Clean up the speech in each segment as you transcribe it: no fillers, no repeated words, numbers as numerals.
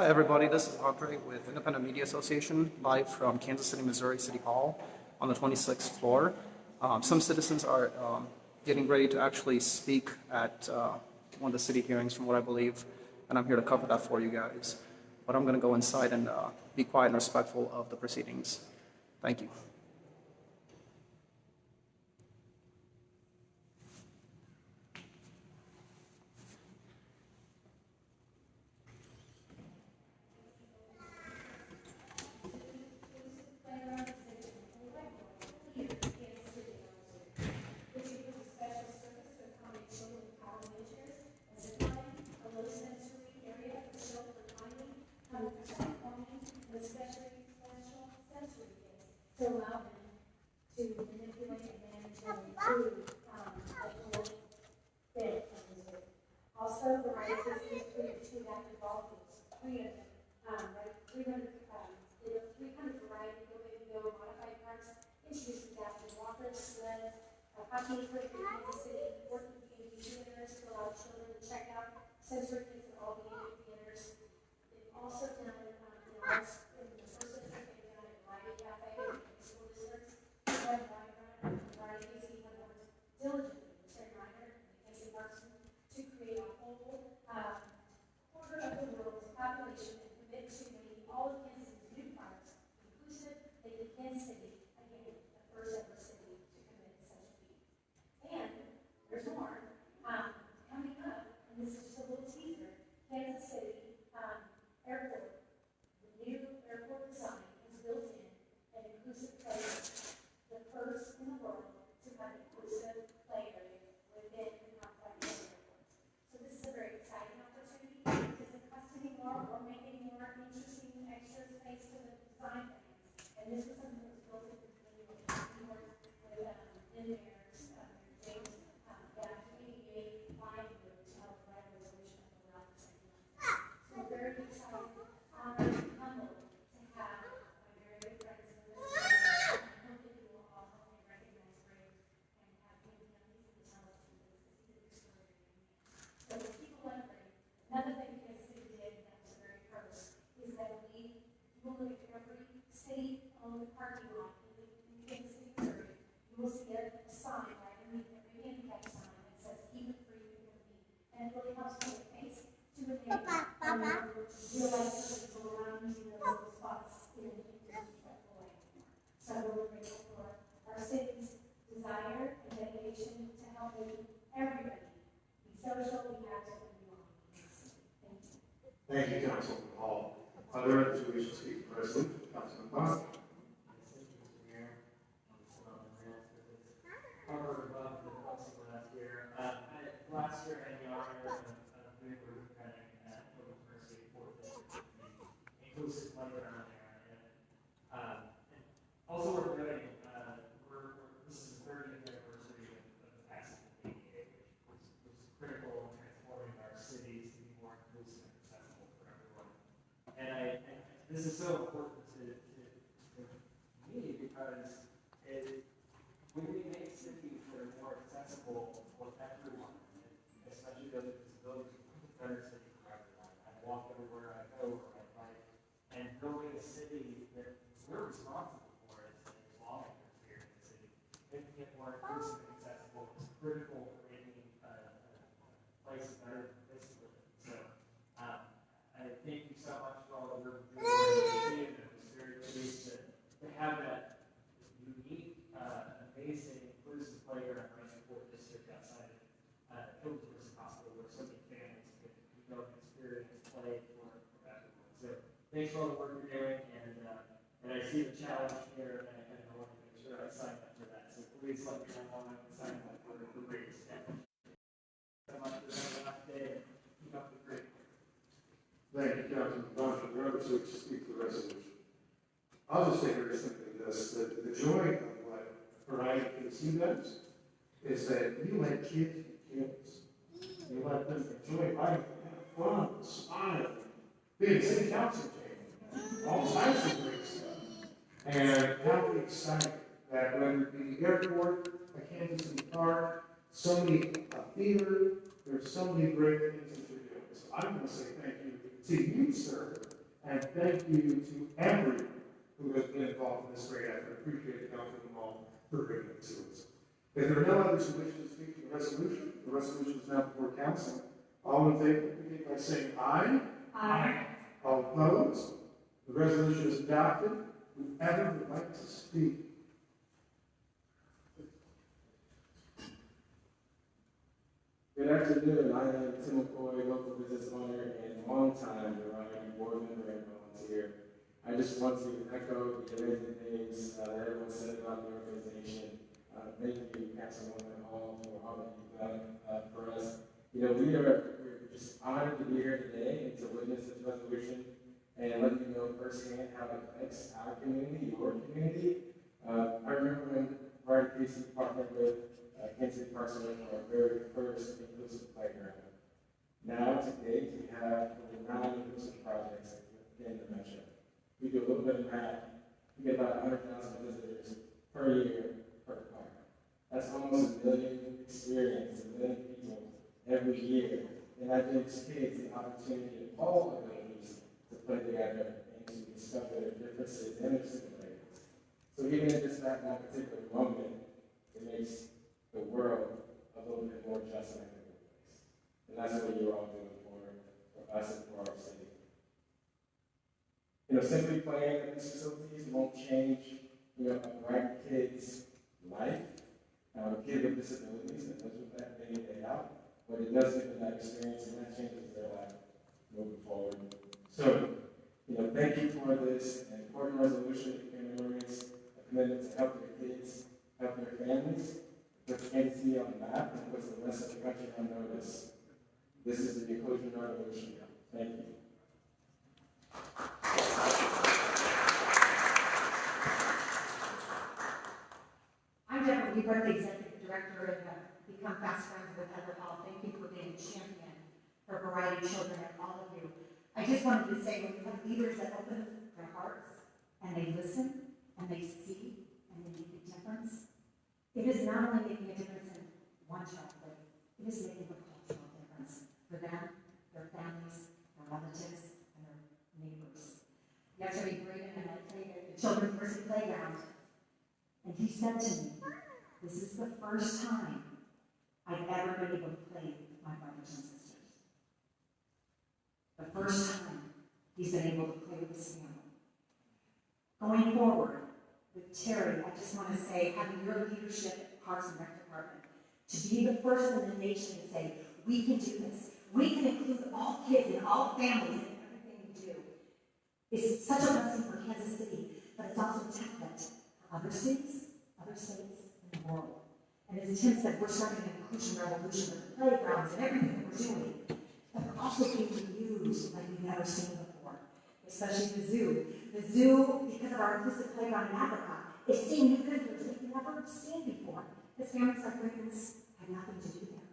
Hi, everybody. This is Andre with Independent Media Association, live from Kansas City, Missouri City Hall on the 26th floor. Some citizens are getting ready to actually speak at one of the city hearings, from what I believe, and I'm here to cover that for you guys. But I'm going to go inside and be quiet and respectful of the proceedings. Thank you. To allow them to manipulate and manage their food at fit of this way. Also, the right of business created two active ball fields, three of them, like 300, they have 300 variety go modified parks, introduced adaptive walkers, sleds, hockey equipment in Kansas City, working community theaters to allow children to check out sensory kits at all the theaters. They've also done in the first district, they've done a variety cafe in school districts. One variety KC had worked diligently with Terry Reiner and KC Parkson to create a whole quarter of the world's population and commit to making all of Kansas' new parks inclusive, making Kansas City, again, the first ever city to commit to such a feat. And there's more. Coming up, and this is just a little teaser, Kansas City Airport, the new airport design is built in an inclusive play area, the first in the world to have an inclusive play area within the complex of the airport. So this is a very exciting opportunity. It doesn't cost any more or make any more interesting extra space to the design plans. And this is something that was built into the community with engineers, James, back to 88 flying group to help provide a resolution of the route. So we're very excited, honored, and humbled to have my very good friends in this space. I hope that you will all help me recognize Ray and have him be on these intelligent because he's an extraordinary man. So with people like Ray, another thing Kansas City did that was very first is that you will look at every city-owned parking lot in Kansas City, Missouri, you will see a sign right underneath every handicap sign that says keep it free, keep it free. And it really helps put a face to a name and realize that people around using those little spots in a disrespectful way anymore. So we're grateful for our city's desire and dedication to help everybody be social, be active, and be belong. Thank you. Thank you, Councilman Hall. Are there others who wish to speak for resolution? Councilman Boston. Last year, I had the honor of doing a ribbon cutting at the University of Fort District, the inclusive playground there. And also worth noting, this is the 30th anniversary of the passing of the ADA, which was critical in transforming our cities to be more inclusive and accessible for everyone. And this is so important to me because when we make cities that are more accessible for everyone, especially those with disabilities, it's a better city for everyone. I walk everywhere I go or I bike, and building a city that we're responsible for as lawmakers here in the city, making it more inclusive and accessible is critical for making a place better than place to live. So I thank you so much for all the work you're doing, and I was very pleased to have that unique, amazing, inclusive playground right in the Fort District outside of Hillsborough Hospital, where so many families can go and experience play for everyone. So thanks for all the work you're doing, and I see the challenge here, and I want to make sure I sign up for that. So please let me know when I can sign up for the great step. So much for having us today, and keep up the great work. Thank you, Councilman Boston. There are others who wish to speak for resolution. I'll just say very simply this, that the joy of what Variety KC does is that you let kids be kids. You let them enjoy life, have fun, smile, be at the city council table, all types of great stuff. And how exciting that whether it be the airport, a Kansas City Park, so many theater, there's so many great things that you're doing. So I'm going to say thank you to you, sir, And thank you to everyone who has been involved in this great effort. Appreciate it, Councilman Hall, for bringing it to us. If there are no others who wish to speak to the resolution is now before council. All in favor, indicate by saying aye. Aye. All opposed? The resolution is adopted. Whoever would like to speak? Good afternoon. I am Tim McCoy, local business owner and longtime Variety board member and volunteer. I just want to echo the amazing things that everyone said about the organization. Thank you, Councilwoman Hall, for all that you've done for us. You know, we're just honored to be here today and to witness this resolution and let you know firsthand how it affects our community, your community. I remember when Brian Casey partnered with Kansas City Parks and Rec for our very first inclusive playground. Now, to date, we have over 9 inclusive projects within the metro. We do a little bit of math. We get about 100,000 visitors per year per park. That's almost 1 million experiences, 1 million people every year. And that gives kids the opportunity of all abilities to play together and to discover their differences and their similarities. So even in just that one particular moment, it makes the world a little bit more just and equitable place. And that's what you're all doing for us and for our city. You know, simply playing at these facilities won't change, a bright kid's life. A kid with disabilities that lives with that day in, day out, but it does give them that experience and that changes their life moving forward. So, thank you for this important resolution that commemorates a commitment to help their kids, help their families, put Kansas City on the map, and puts the rest of the country on notice. This is the inclusion revolution. Thank you. I'm Deborah Weaver, the executive director, and have become fast friends with Heather Hall. Thank you for being a champion for Variety Children and all of you. I just wanted to say, when you have leaders that open their hearts and they listen and they see and they make a difference, it is not only making a difference in one child, but it is making a cultural difference for them, their families, their relatives, and their neighbors. Yesterday, Braden and I played at the Children's Mercy Playground, and he said to me, "This is the first time I've ever been able to play with my brothers and sisters. The first time he's been able to play with his family." Going forward, with Terry, I just want to say, having your leadership at Parks and Rec Department, to be the first in the nation to say, we can do this. We can include all kids and all families in everything we do. It's such a blessing for Kansas City, but it's also a template for other cities, other states, in the world. And as Tim said, we're starting an inclusion revolution with the playgrounds and everything that we're doing. But we're also being used like we've never seen before, especially the zoo. The zoo, because of our inclusive playground in Africa, is seeing new visitors that we've never seen before. Because families like Braden's have nothing to do there.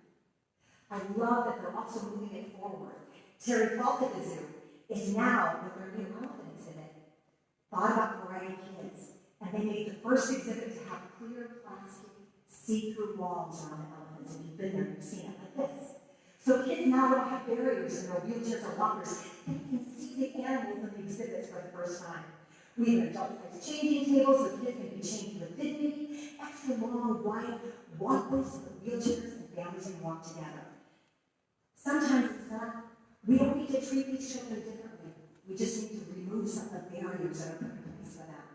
I love that they're also moving it forward. Terry Falk at the zoo is now, with their new elephant exhibit, thought about Variety Kids. And they made the first exhibit to have clear plastic see-through walls around the elephants. If you've been there, you've seen it like this. So kids now don't have barriers in their wheelchairs or walkers. They can see the animals in the exhibits for the first time. We have adult-sized changing tables so kids can be changed with dignity, extra long, wide walkways so that wheelchairs and families can walk together. Sometimes it's not, we don't need to treat these children differently. We just need to remove some of the barriers that are put in place for them.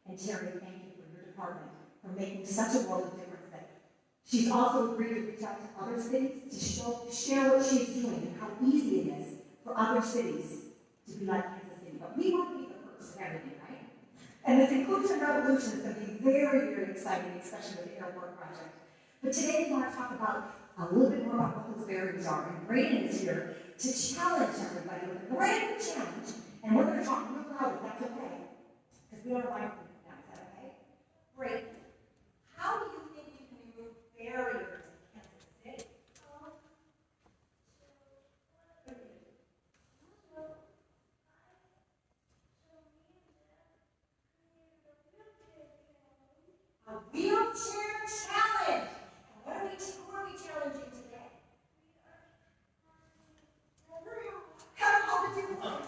And Terry, thank you for your department for making such a world of difference. She's also agreed to reach out to other cities to share what she's doing and how easy it is for other cities to be like Kansas City. But we want to be the first in everything, right? And this inclusion revolution is going to be very, very exciting, especially with the airport project. But today we want to talk about a little bit more about what those barriers are. And Braden is here to challenge everybody with a brand new challenge. And we're going to talk real loud if that's okay. Because we don't like it now. Is that okay? Great. How do you think you can remove barriers in Kansas City? A wheelchair challenge. And who are we challenging today? How did you want?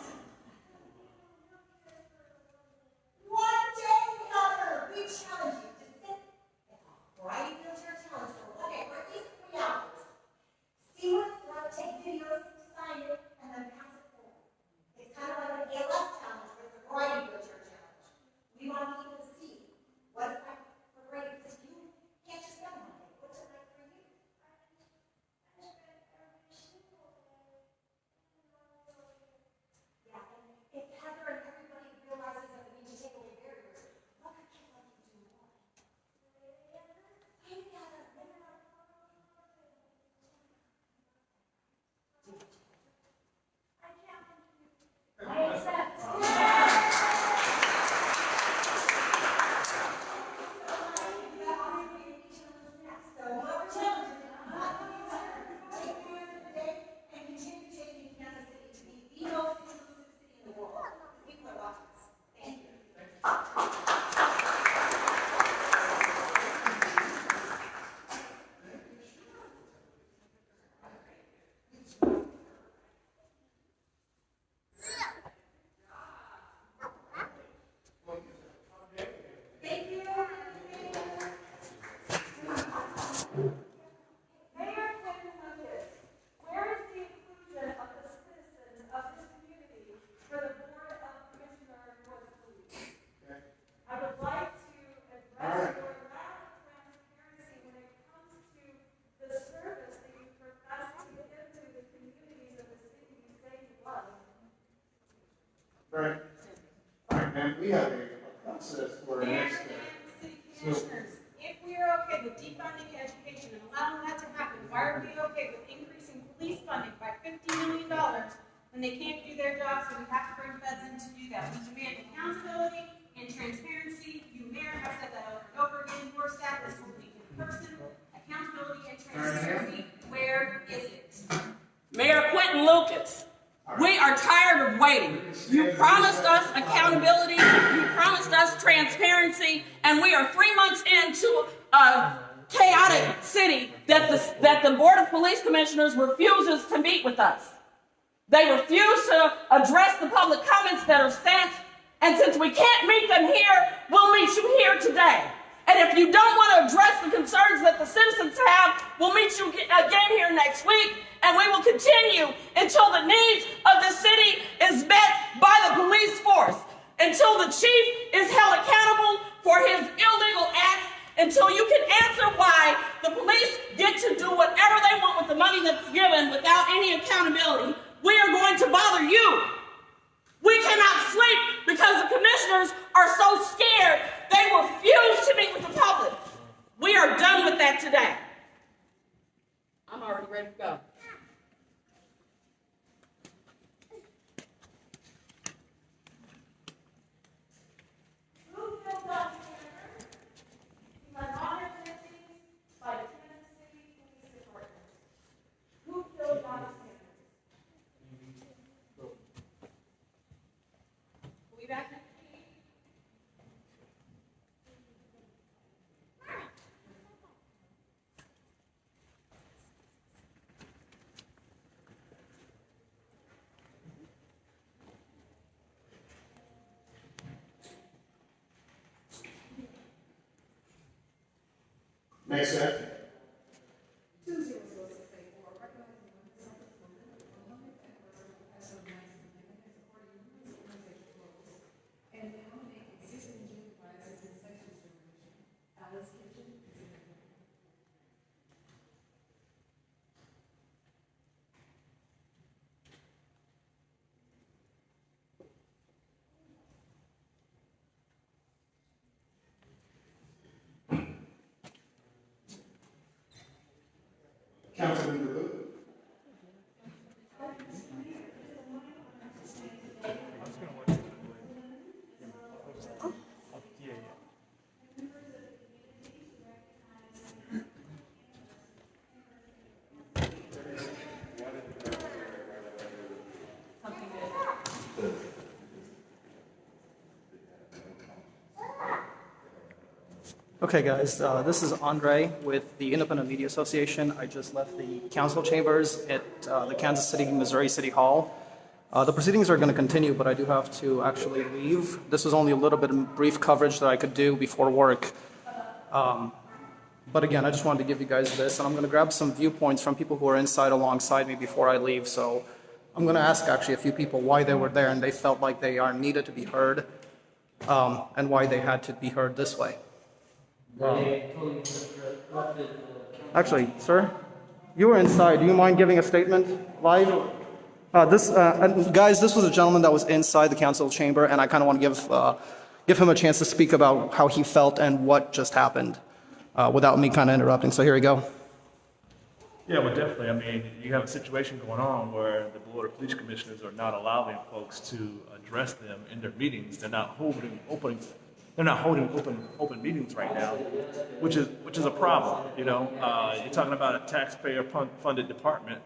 Mayor Quentin Lucas, where is the inclusion of the citizens of this community for the Board of Commissioners for the police? I would like to address your lack of transparency when it comes to the service that you profess to give to the communities of the city you say you love. Right. All right, ma'am, we have a process for our Mayor next. and city commissioners, if we are okay with defunding education and allowing that to happen, why are we okay with increasing police funding by $50 million when they can't do their job, so we have to bring feds in to do that? We demand accountability and transparency. You, Mayor, have said that over and over again. Your staff is holding in person. Accountability and transparency, where is it? Mayor Quentin Lucas, we are tired of waiting. You promised us accountability, you promised us transparency, and we are 3 months into a chaotic city that the Board of Police Commissioners refuses to meet with us. They refuse to address the public comments that are sent, and since we can't meet them here, we'll meet you here today. And if you don't want to address the concerns that the citizens have, we'll meet you again here next week, and we will continue until the needs of the city is met by the police force, until the chief is held accountable for his illegal acts, until you can answer why the police get to do whatever they want with the money that's given without any accountability. We are going to bother you. We cannot sleep because the commissioners are so scared they refuse to meet with the public. We are done with that today. I'm already ready to go. Who killed John Sanders? He was honored by the Kansas City Police Department. Who killed John Sanders? We'll be back next week. Next step. Councilmember Booth. Okay, guys, this is Andre with the Independent Media Association. I just left the council chambers at the Kansas City, Missouri City Hall. The proceedings are going to continue, but I do have to actually leave. This was only a little bit of brief coverage that I could do before work. But again, I just wanted to give you guys this, and I'm going to grab some viewpoints from people who are inside alongside me before I leave. So I'm going to ask actually a few people why they were there and they felt like they are needed to be heard, and why they had to be heard this way. Actually, sir, you were inside. Do you mind giving a statement live? Guys, this was a gentleman that was inside the council chamber, and I kind of want to give him a chance to speak about how he felt and what just happened, without me kind of interrupting. So here we go. Yeah, well, definitely. I mean, you have a situation going on where the Board of Police Commissioners are not allowing folks to address them in their meetings. They're not holding open meetings right now, which is a problem. You know, you're talking about a taxpayer-funded department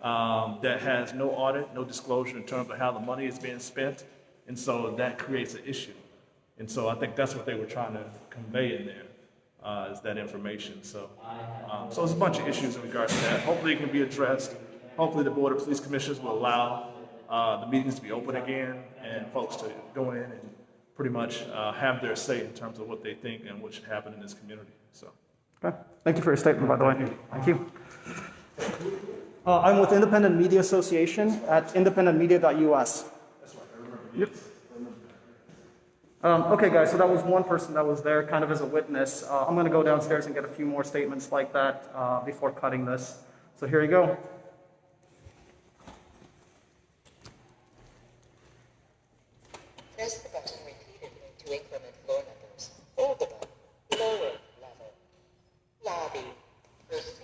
that has no audit, no disclosure in terms of how the money is being spent, and so that creates an issue. And so I think that's what they were trying to convey in there, is that information. So, so there's a bunch of issues in regards to that. Hopefully it can be addressed. Hopefully the Board of Police Commissioners will allow the meetings to be open again and folks to go in and pretty much have their say in terms of what they think and what should happen in this community. So Okay. Thank you for your statement, by the way. Thank you. I'm with Independent Media Association at independentmedia.us. Yep. Okay, guys, so that was one person that was there kind of as a witness. I'm going to go downstairs and get a few more statements like that before cutting this. So here you go. Press the button repeatedly to increment floor numbers. Hold the button. Lower level. Lobby. Proceed.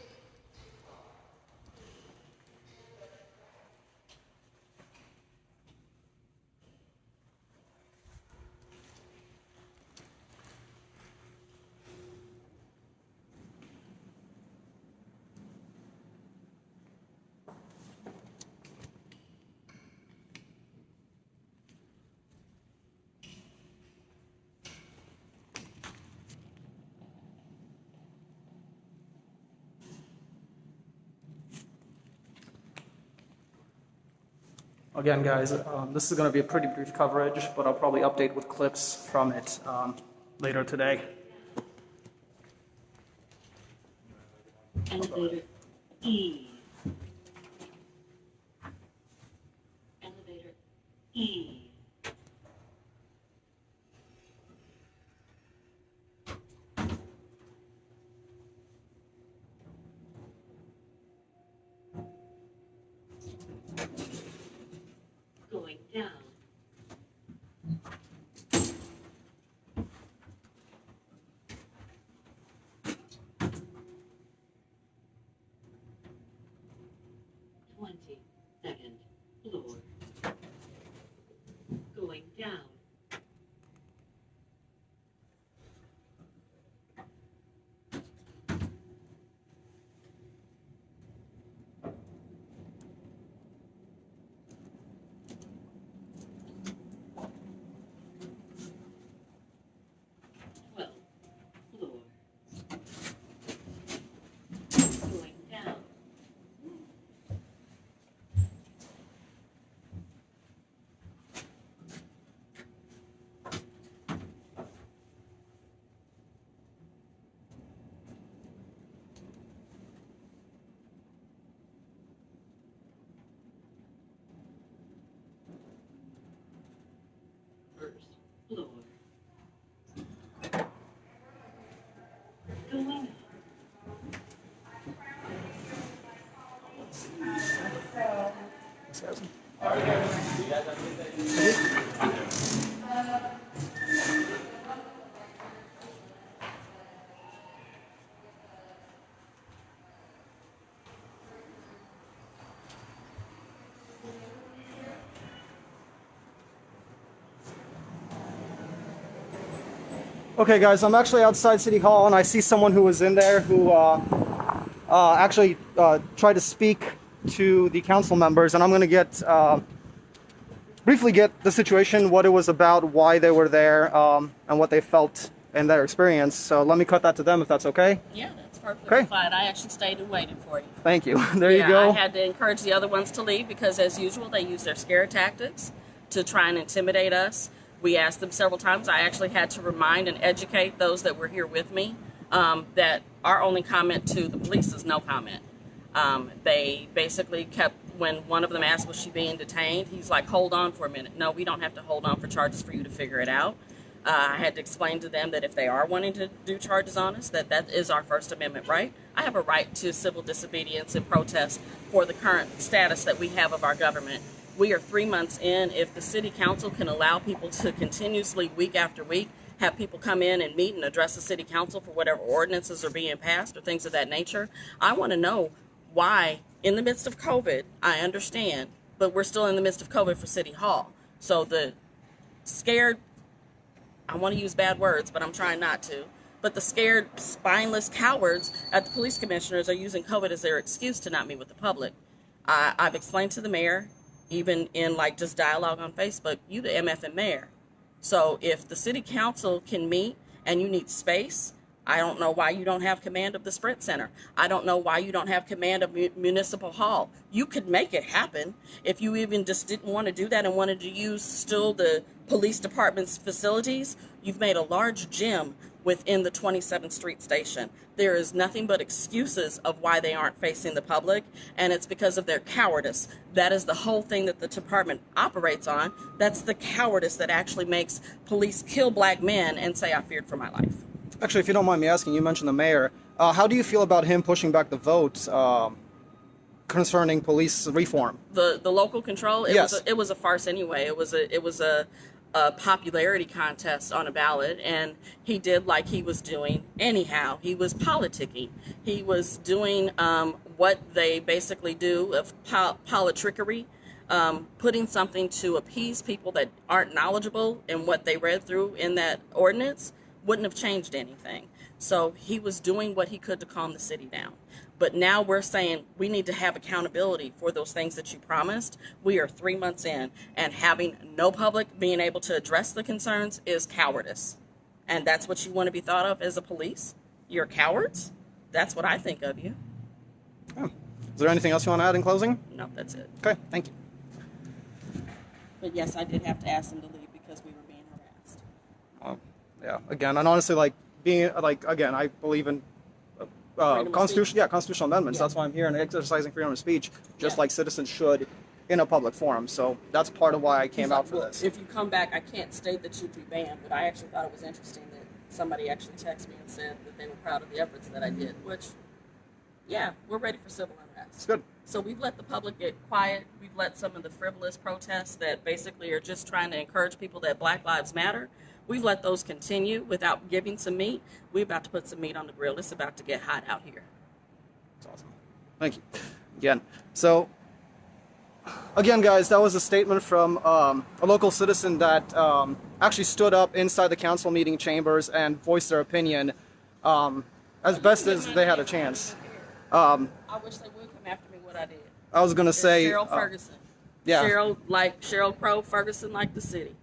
Again, guys, this is going to be a pretty brief coverage, but I'll probably update with clips from it later today. Elevator E. Elevator E. Going down. Second floor. Going down. Floor. Going down. First floor. Going up. Okay, guys, I'm actually outside City Hall, and I see someone who was in there who actually tried to speak to the council members, and I'm going to get briefly get the situation, what it was about, why they were there, and what they felt in their experience. So let me cut that to them if that's okay. Yeah, that's perfectly Okay. fine. I actually stayed and waited for you. Thank you. There you go. I had to encourage the other ones to leave because, as usual, they use their scare tactics to try and intimidate us. We asked them several times. I actually had to remind and educate those that were here with me that our only comment to the police is no comment. They basically kept, when one of them asked, was she being detained? He's like, hold on for a minute. No, we don't have to hold on for charges for you to figure it out. I had to explain to them that if they are wanting to do charges on us, that is our First Amendment right. I have a right to civil disobedience and protest for the current status that we have of our government. We are 3 months in. If the city council can allow people to continuously, week after week, have people come in and meet and address the city council for whatever ordinances are being passed or things of that nature, I want to know why, in the midst of COVID, I understand, but we're still in the midst of COVID for City Hall. So the scared, I want to use bad words, but I'm trying not to, but the scared, spineless cowards at the police commissioners are using COVID as their excuse to not meet with the public. I've explained to the mayor, even in like just dialogue on Facebook, you the MFN mayor. So if the city council can meet and you need space, I don't know why you don't have command of the Sprint Center. I don't know why you don't have command of Municipal Hall. You could make it happen if you even just didn't want to do that and wanted to use still the police department's facilities. You've made a large gym within the 27th Street station. There is nothing but excuses of why they aren't facing the public, and it's because of their cowardice. That is the whole thing that the department operates on. That's the cowardice that actually makes police kill black men and say, I feared for my life. Actually, if you don't mind me asking, you mentioned the mayor. How do you feel about him pushing back the vote concerning police reform? The local control, Yes. it was a farce anyway. It was a popularity contest on a ballot, and he did like he was doing anyhow. He was politicking. He was doing what they basically do of politrickery, putting something to appease people that aren't knowledgeable in what they read through in that ordinance wouldn't have changed anything. So he was doing what he could to calm the city down. But now we're saying we need to have accountability for those things that you promised. We are 3 months in, and having no public being able to address the concerns is cowardice. And that's what you want to be thought of as a police? You're cowards? That's what I think of you. Oh. Is there anything else you want to add in closing? No, that's it. Okay, thank you. But yes, I did have to ask them to leave because we were being harassed. Yeah, again, and honestly, like, again, I believe in constitutional amendments. Yeah. That's why I'm here and exercising freedom of speech, just Yeah. like citizens should in a public forum. So that's part of why I came out for this. If you come back, I can't state that you'd be banned, but I actually thought it was interesting that somebody actually texted me and said that they were proud of the efforts that I did, which, yeah, we're ready for civil unrest. It's good. So we've let the public get quiet. We've let some of the frivolous protests that basically are just trying to encourage people that Black Lives Matter, we've let those continue without giving some meat. We're about to put some meat on the grill. It's about to get hot out here. That's awesome. Thank you. Again, so, again, guys, that was a statement from a local citizen that actually stood up inside the council meeting chambers and voiced their opinion as best as they had a chance. I wish they would come after me what I did. I was going to say... Cheryl Ferguson. yeah. Cheryl Crow, Ferguson like the city.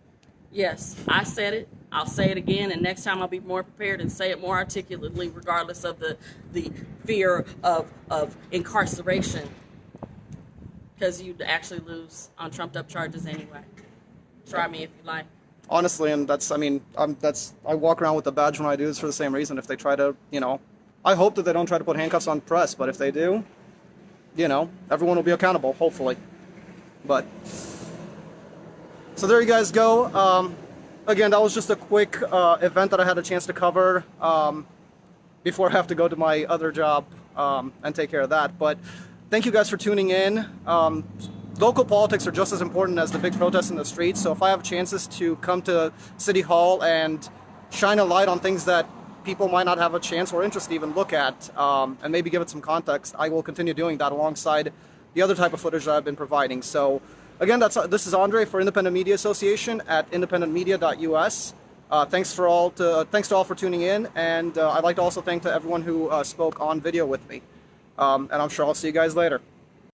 Yes, I said it. I'll say it again, and next time I'll be more prepared and say it more articulately, regardless of the fear of incarceration, because you'd actually lose on trumped up charges anyway. Try me if you like. Honestly, and that's, I mean, I walk around with a badge when I do this for the same reason. If they try to, I hope that they don't try to put handcuffs on press, but if they do, everyone will be accountable, hopefully. But, so there you guys go. Again, that was just a quick event that I had a chance to cover before I have to go to my other job and take care of that. But thank you guys for tuning in. Local politics are just as important as the big protests in the streets. So if I have chances to come to City Hall and shine a light on things that people might not have a chance or interest to even look at, and maybe give it some context, I will continue doing that alongside the other type of footage that I've been providing. So again, this is Andre for Independent Media Association at independentmedia.us. Thanks to all for tuning in, and I'd like to also thank to everyone who spoke on video with me. And I'm sure I'll see you guys later.